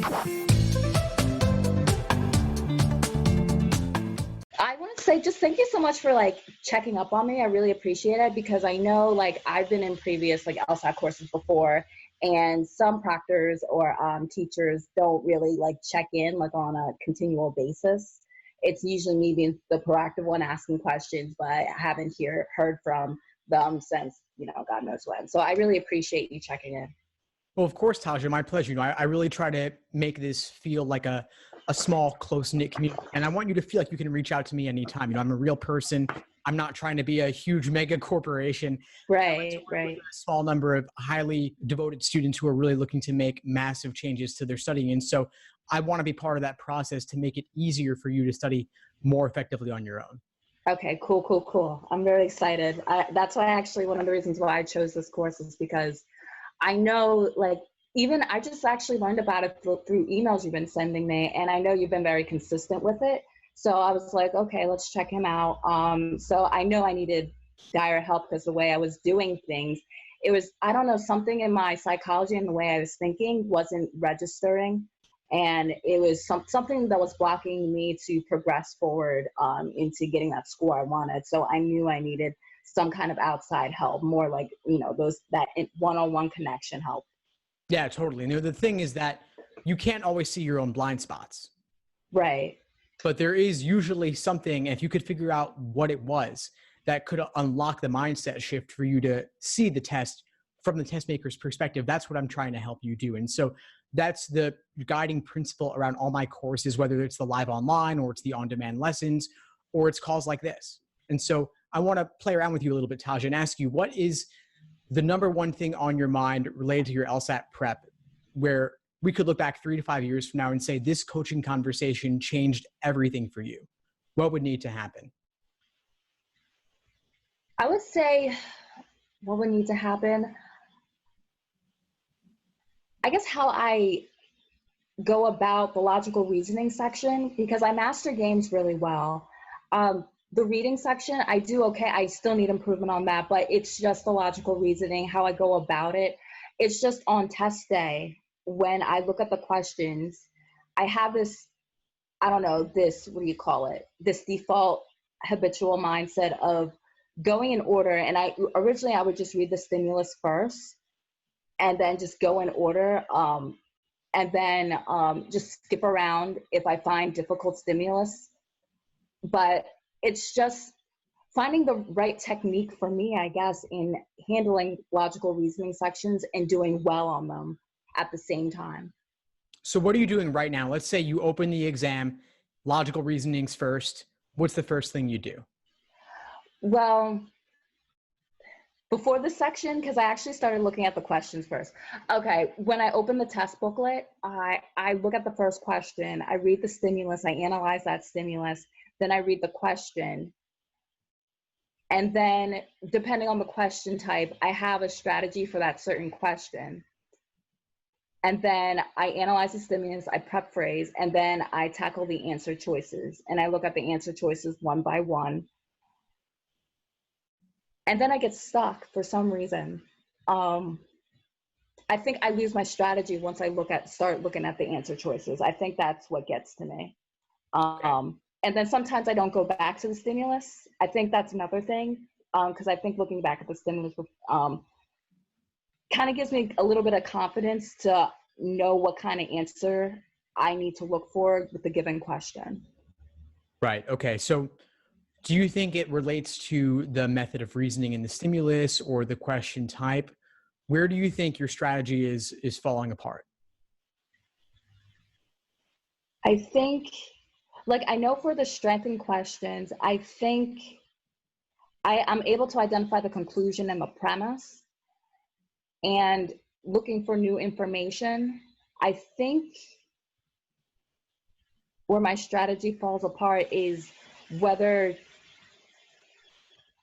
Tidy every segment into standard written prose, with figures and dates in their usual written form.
I want to say just thank you so much for like checking up on me. I really appreciate it because I know like I've been in previous like Lsat courses before, and some proctors or teachers don't really like check in like on a continual basis. It's usually me being the proactive one asking questions, but I haven't heard from them since, God knows when. So I really appreciate you checking in. Well, of course, Taja, my pleasure. I really try to make this feel like a small, close-knit community. And I want you to feel like you can reach out to me anytime. I'm a real person. I'm not trying to be a huge mega corporation. Right, right. A small number of highly devoted students who are really looking to make massive changes to their studying. And so I want to be part of that process to make it easier for you to study more effectively on your own. Okay, cool. I'm very excited. That's why actually one of the reasons why I chose this course is because I know, like, even I just actually learned about it through emails you've been sending me, and I know you've been very consistent with it. So I was like, okay, let's check him out. So I know I needed dire help because the way I was doing things, it was, I don't know, something in my psychology and the way I was thinking wasn't registering. And it was something that was blocking me to progress forward into getting that score I wanted. So I knew I needed some kind of outside help, more like, that one-on-one connection help. Yeah, totally. And the thing is that you can't always see your own blind spots. Right. But there is usually something, if you could figure out what it was, that could unlock the mindset shift for you to see the test from the test maker's perspective. That's what I'm trying to help you do. And so that's the guiding principle around all my courses, whether it's the live online or it's the on-demand lessons or it's calls like this. And so I want to play around with you a little bit, Taja, and ask you, what is the number one thing on your mind related to your LSAT prep where we could look back 3 to 5 years from now and say this coaching conversation changed everything for you? What would need to happen? I would say what would need to happen, I guess how I go about the logical reasoning section, because I master games really well. The reading section, I do okay. I still need improvement on that, but it's just the logical reasoning, how I go about it. It's just on test day, when I look at the questions, I have this, I don't know, this, what do you call it? This default habitual mindset of going in order. And originally I would just read the stimulus first and then just go in order. And then just skip around if I find difficult stimulus. But it's just finding the right technique for me, I guess, in handling logical reasoning sections and doing well on them at the same time. So what are you doing right now? Let's say you open the exam, logical reasonings first. What's the first thing you do? Well, before this section, because I actually started looking at the questions first. Okay, when I open the test booklet, I look at the first question, I read the stimulus, I analyze that stimulus, then I read the question. And then depending on the question type, I have a strategy for that certain question. And then I analyze the stimulus, I prep phrase, and then I tackle the answer choices. And I look at the answer choices one by one. And then I get stuck for some reason. I think I lose my strategy once I start looking at the answer choices. I think that's what gets to me. And then sometimes I don't go back to the stimulus. I think that's another thing, because I think looking back at the stimulus kind of gives me a little bit of confidence to know what kind of answer I need to look for with the given question. Right. Okay. So do you think it relates to the method of reasoning in the stimulus or the question type? Where do you think your strategy is falling apart? I think, like, I know for the strengthened questions, I think I'm able to identify the conclusion and the premise. And looking for new information, I think where my strategy falls apart is whether,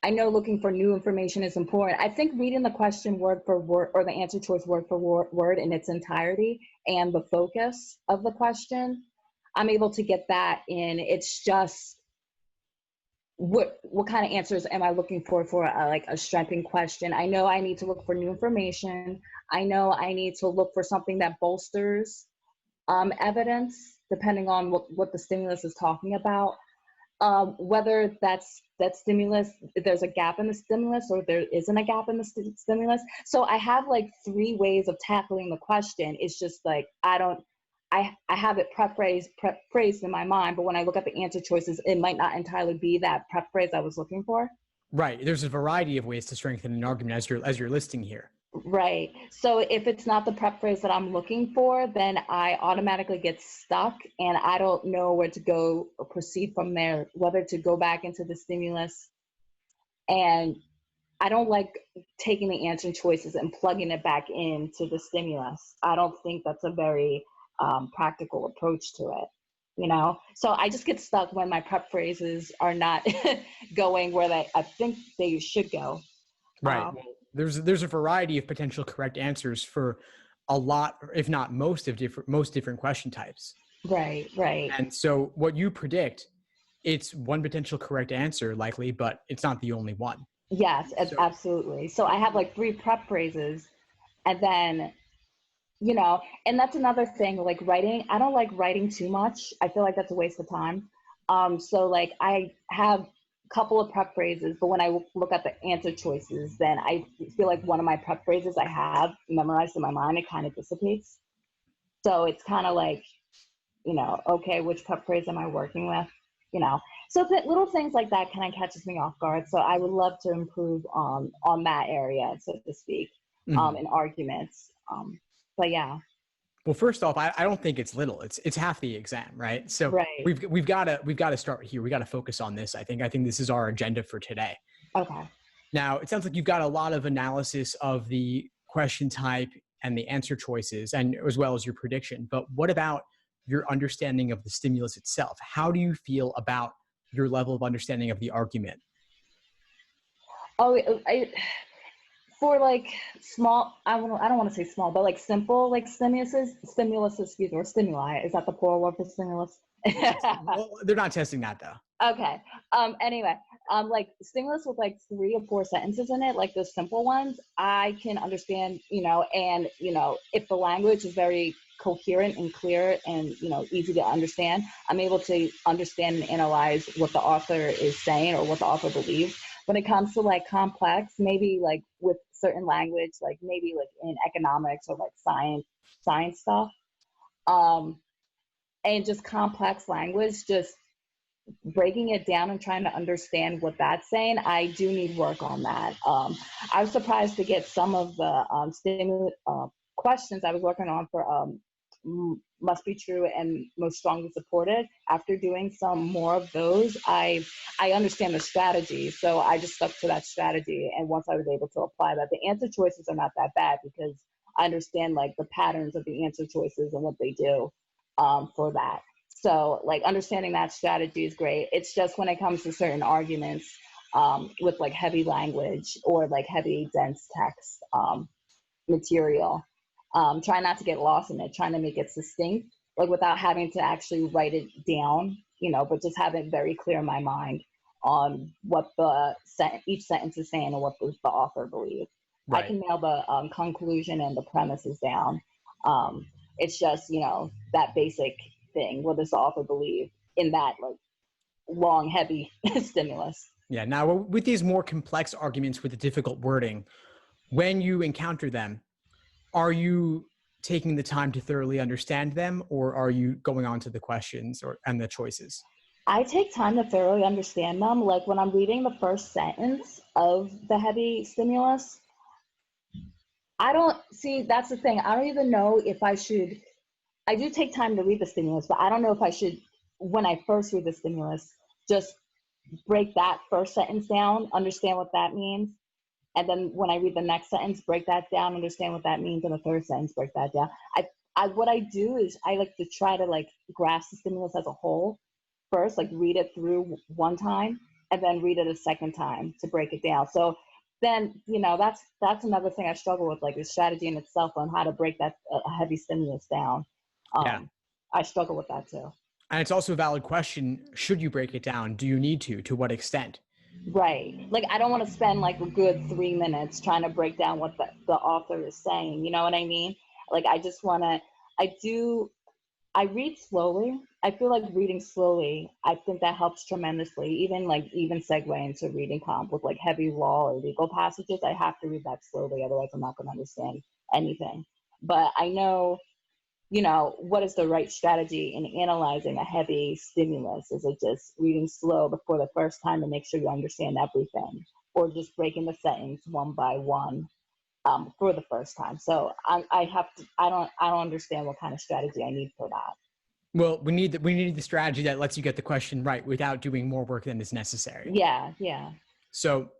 I know looking for new information is important. I think reading the question word for word or the answer choice word for word in its entirety and the focus of the question, I'm able to get that in. It's just what kind of answers am I looking for like a strengthened question? I know I need to look for new information. I know I need to look for something that bolsters evidence, depending on what the stimulus is talking about. Whether that stimulus, there's a gap in the stimulus or there isn't a gap in the stimulus. So I have like 3 ways of tackling the question. It's just like, I have it phrased in my mind, but when I look at the answer choices, it might not entirely be that prep phrase I was looking for. Right. There's a variety of ways to strengthen an argument as you're listing here. Right. So if it's not the prep phrase that I'm looking for, then I automatically get stuck and I don't know where to go or proceed from there, whether to go back into the stimulus. And I don't like taking the answer choices and plugging it back into the stimulus. I don't think that's a very practical approach to it, So I just get stuck when my prep phrases are not going where I think they should go. Right. There's a variety of potential correct answers for a lot, if not most different question types. Right. And so what you predict, it's one potential correct answer likely, but it's not the only one. Yes, absolutely. So I have like 3 prep phrases, and then, and that's another thing, like writing. I don't like writing too much. I feel like that's a waste of time. So like I have couple of prep phrases, but when I look at the answer choices, then I feel like one of my prep phrases I have memorized in my mind, it kind of dissipates. So it's kind of like, okay, which prep phrase am I working with? So little things like that kind of catches me off guard. So I would love to improve on that area, so to speak, in arguments. But yeah. Well, first off, I don't think it's little. It's half the exam, right? So right. we've got to start here. We got to focus on this. I think this is our agenda for today. Okay. Now, it sounds like you've got a lot of analysis of the question type and the answer choices, and as well as your prediction. But what about your understanding of the stimulus itself? How do you feel about your level of understanding of the argument? Oh, for like small, I don't want to say small, but like simple, like stimuli. Is that the plural word for stimulus? Well, they're not testing that though. Okay. Anyway, like stimulus with like 3 or 4 sentences in it, like the simple ones, I can understand, and if the language is very coherent and clear and easy to understand, I'm able to understand and analyze what the author is saying or what the author believes. When it comes to like complex, maybe like with certain language, like maybe like in economics or like science stuff, and just complex language, just breaking it down and trying to understand what that's saying, I do need work on that. I was surprised to get some of the questions I was working on for must be true and most strongly supported. After doing some more of those, I understand the strategy, so I just stuck to that strategy. And once I was able to apply that, the answer choices are not that bad because I understand like the patterns of the answer choices and what they do for that. So like understanding that strategy is great. It's just when it comes to certain arguments with like heavy language or like heavy dense text material, try not to get lost in it, trying to make it succinct, like without having to actually write it down, but just have it very clear in my mind on what each sentence is saying and what the author believes. Right. I can nail the conclusion and the premises down. It's just, that basic thing. What does the author believe in that like long, heavy stimulus? Yeah. Now, with these more complex arguments with the difficult wording, when you encounter them, are you taking the time to thoroughly understand them, or are you going on to the questions and the choices? I take time to thoroughly understand them. Like when I'm reading the first sentence of the heavy stimulus, that's the thing. I don't even know if I should. I do take time to read the stimulus, but I don't know if I should, when I first read the stimulus, just break that first sentence down, understand what that means. And then when I read the next sentence, break that down, understand what that means. And the third sentence, break that down. What I do is I like to try to like grasp the stimulus as a whole first, like read it through one time and then read it a second time to break it down. So then, that's another thing I struggle with, like the strategy in itself on how to break that heavy stimulus down. Yeah. I struggle with that too. And it's also a valid question. Should you break it down? Do you need to what extent? Right. Like, I don't want to spend like a good 3 minutes trying to break down what the author is saying. You know what I mean? Like, I just want to, I read slowly. I feel like reading slowly, I think that helps tremendously. Even segue into reading comp with like heavy law or legal passages, I have to read that slowly, otherwise I'm not going to understand anything. But I know, what is the right strategy in analyzing a heavy stimulus? Is it just reading slow before the first time to make sure you understand everything, or just breaking the sentence one by one for the first time? So I don't understand what kind of strategy I need for that. Well, we need the strategy that lets you get the question right without doing more work than is necessary. Yeah, yeah. So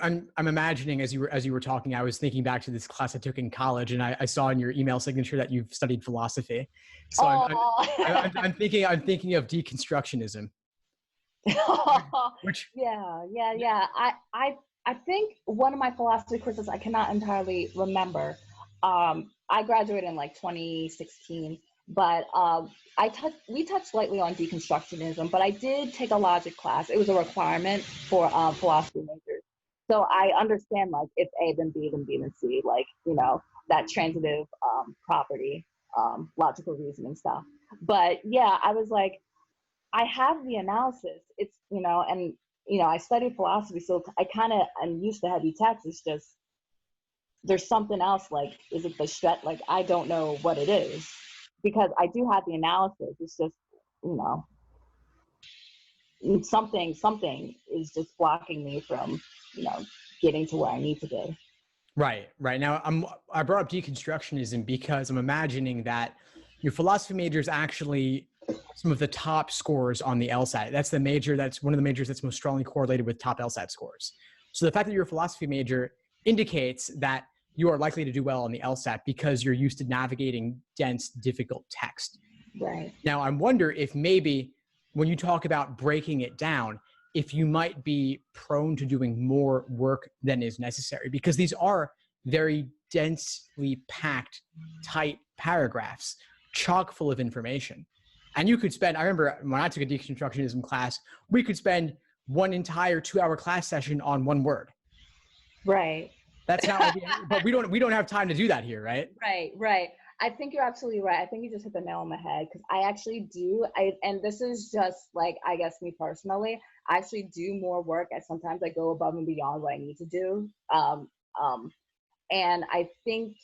I'm imagining as you were talking, I was thinking back to this class I took in college, and I saw in your email signature that you've studied philosophy. So Oh. I'm thinking of deconstructionism, which Yeah. I think one of my philosophy courses, I cannot entirely remember. I graduated in like 2016, but we touched lightly on deconstructionism, but I did take a logic class. It was a requirement for philosophy majors. So I understand, like, if A then B then B then C, like, that transitive property, logical reasoning stuff. But yeah, I was like, I have the analysis. It's, and, I studied philosophy, so I kind of am used to heavy text. It's just, there's something else, like, is it the stretch? Like, I don't know what it is, because I do have the analysis. It's just, you know, something is just blocking me from, getting to where I need to be. right now I brought up deconstructionism because I'm imagining that your philosophy major is actually some of the top scores on the LSAT. That's one of the majors that's most strongly correlated with top LSAT scores. So the fact that you're a philosophy major indicates that you are likely to do well on the LSAT because you're used to navigating dense, difficult text. Right. Now, I wonder if maybe when you talk about breaking it down, if you might be prone to doing more work than is necessary, because these are very densely packed, tight paragraphs, chock full of information. And you could spend, I remember when I took a deconstructionism class, we could spend one entire 2-hour class session on one word. Right. That's not, but we don't have time to do that here, right? Right. I think you're absolutely right. I think you just hit the nail on the head, because I actually do. And this is just like, I guess, me personally. I actually do more work, and sometimes I go above and beyond what I need to do. And I think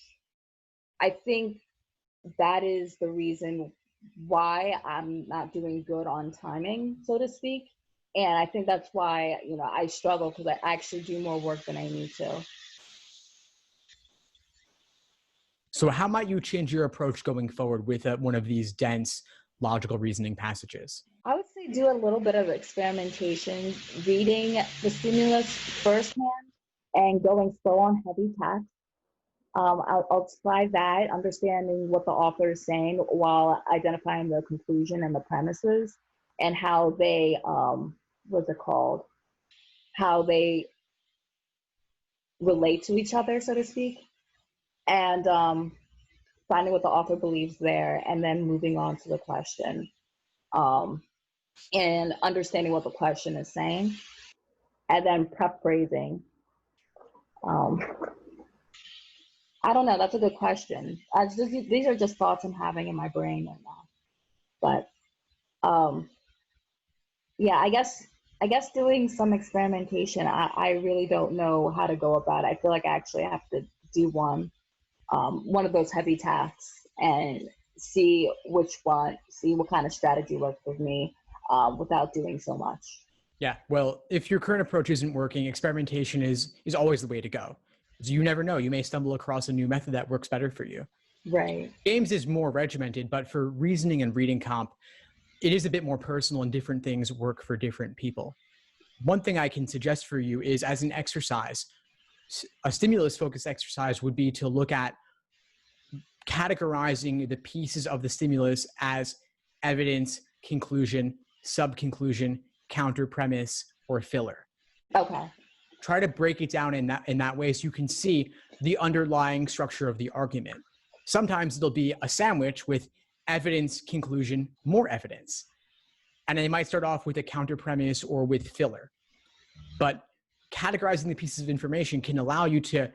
that is the reason why I'm not doing good on timing, so to speak. And I think that's why, I struggle, because I actually do more work than I need to. So how might you change your approach going forward with one of these dense logical reasoning passages? I would say do a little bit of experimentation, reading the stimulus firsthand and going slow on heavy text. I'll try that, understanding what the author is saying while identifying the conclusion and the premises, and how they, what's it called? How they relate to each other, so to speak. And finding what the author believes there, and then moving on to the question, um, and understanding what the question is saying, and then prep phrasing. Um, I don't know. That's a good question. These are just thoughts I'm having in my brain right now. But yeah, I guess doing some experimentation. I really don't know how to go about it. I feel like I actually have to do one of those heavy tasks, and see what kind of strategy works with me, without doing so much. Yeah, well, if your current approach isn't working, experimentation is always the way to go. So you never know. You may stumble across a new method that works better for you. Right. Games is more regimented, but for reasoning and reading comp, it is a bit more personal, and different things work for different people. One thing I can suggest for you is, as an exercise, a stimulus-focused exercise would be to look at categorizing the pieces of the stimulus as evidence, conclusion, sub-conclusion, counter premise, or filler. Okay. Try to break it down in that way so you can see the underlying structure of the argument. Sometimes it'll be a sandwich with evidence, conclusion, more evidence. And they might start off with a counter premise or with filler. But categorizing the pieces of information can allow you to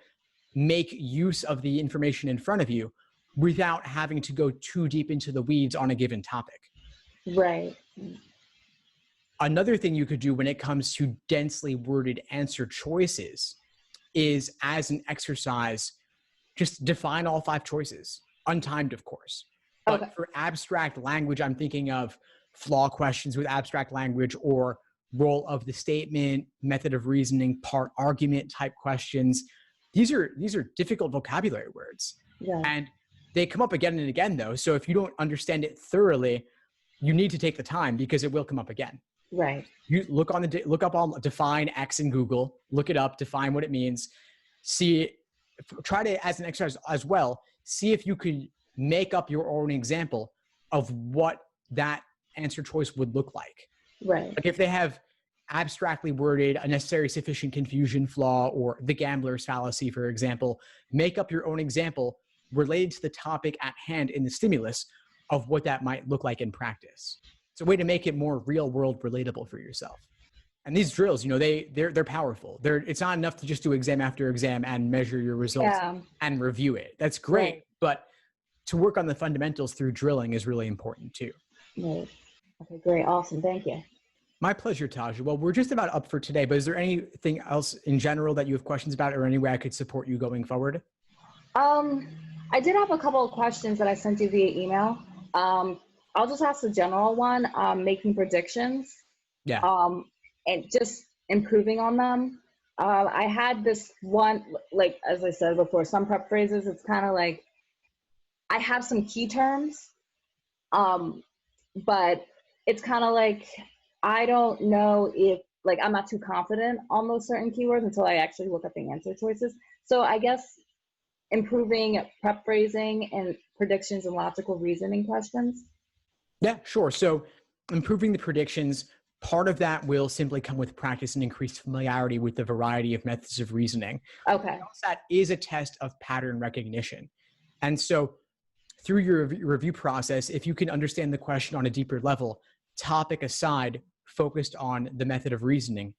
make use of the information in front of you without having to go too deep into the weeds on a given topic. Right. Another thing you could do when it comes to densely worded answer choices is, as an exercise, just define all 5 choices, untimed, of course. But Okay. for abstract language, I'm thinking of flaw questions with abstract language, or role of the statement, method of reasoning, part argument type questions. These are difficult vocabulary words. Yeah. And they come up again and again, though. So if you don't understand it thoroughly, you need to take the time, because it will come up again. Right. You look up on define X in Google, look it up, define what it means, try to, as an exercise as well, see if you could make up your own example of what that answer choice would look like. Right. Like if they have abstractly worded a necessary sufficient confusion flaw or the gambler's fallacy, for example, make up your own example related to the topic at hand in the stimulus of what that might look like in practice. It's a way to make it more real world relatable for yourself. And these drills, they're powerful. It's not enough to just do exam after exam and measure your results and review it. That's great. Right. But to work on the fundamentals through drilling is really important too. Right. Okay, great. Awesome. Thank you. My pleasure, Taja. Well, we're just about up for today, but is there anything else in general that you have questions about, or any way I could support you going forward? I did have a couple of questions that I sent you via email. I'll just ask the general one, making predictions. Yeah. And just improving on them. I had this one, like, as I said before, some prep phrases, it's kind of like, I have some key terms, but it's kind of like, I don't know if, like, I'm not too confident on those certain keywords until I actually look at the answer choices. So I guess improving prep phrasing and predictions and logical reasoning questions. Yeah, sure. So improving the predictions, part of that will simply come with practice and increased familiarity with the variety of methods of reasoning. Okay. Lsat is a test of pattern recognition. And so through your review process, if you can understand the question on a deeper level, topic aside, focused on the method of reasoning,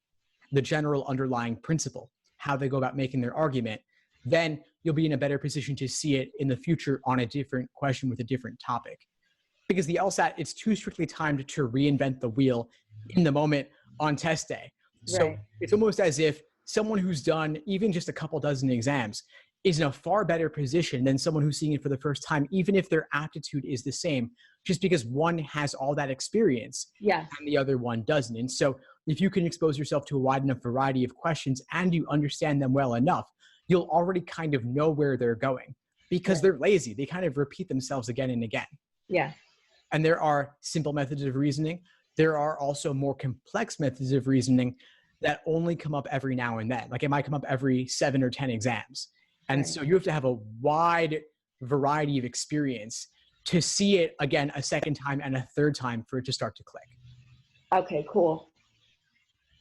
the general underlying principle, how they go about making their argument, then you'll be in a better position to see it in the future on a different question with a different topic. Because the LSAT, it's too strictly timed to reinvent the wheel in the moment on test day. So Right. it's almost as if someone who's done even just a couple dozen exams is in a far better position than someone who's seeing it for the first time, even if their aptitude is the same, just because one has all that experience Yes. and the other one doesn't. And so if you can expose yourself to a wide enough variety of questions and you understand them well enough, you'll already kind of know where they're going, because they're lazy. They kind of repeat themselves again and again. Yeah. And there are simple methods of reasoning. There are also more complex methods of reasoning that only come up every now and then. Like it might come up every 7 or 10 exams. And Right. so you have to have a wide variety of experience to see it again a second time and a third time for it to start to click. Okay, cool.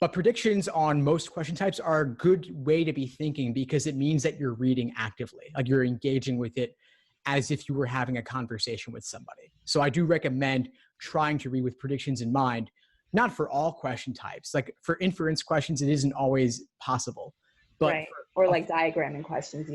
But predictions on most question types are a good way to be thinking, because it means that you're reading actively, like you're engaging with it as if you were having a conversation with somebody. So I do recommend trying to read with predictions in mind, not for all question types. Like for inference questions, it isn't always possible. But Right. Or like diagramming questions,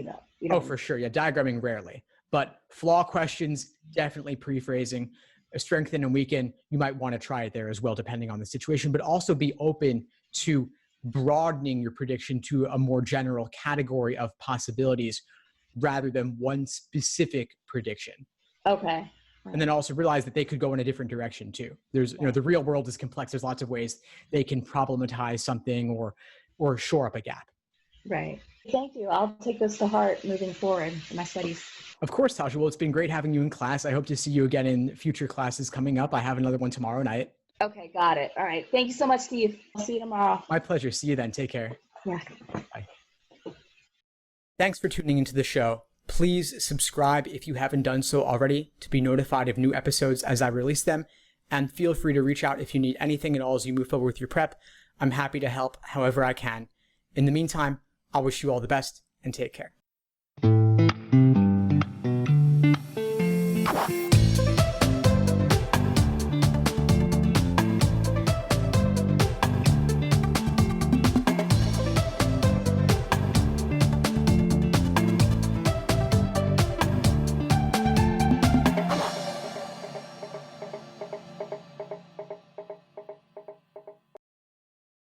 Oh, for sure. Yeah, diagramming rarely. But flaw questions, definitely pre-phrasing. Strengthen and weaken, you might want to try it there as well, depending on the situation, but also be open to broadening your prediction to a more general category of possibilities rather than one specific prediction. Okay. And then also realize that they could go in a different direction too. There's, the real world is complex. There's lots of ways they can problematize something or shore up a gap. Right. Thank you. I'll take this to heart moving forward in my studies. Of course, Tasha. Well, it's been great having you in class. I hope to see you again in future classes coming up. I have another one tomorrow night. Okay, got it. All right. Thank you so much, Steve. I'll see you tomorrow. My pleasure. See you then. Take care. Yeah. Bye. Thanks for tuning into the show. Please subscribe if you haven't done so already to be notified of new episodes as I release them. And feel free to reach out if you need anything at all as you move forward with your prep. I'm happy to help however I can. In the meantime, I'll wish you all the best and take care.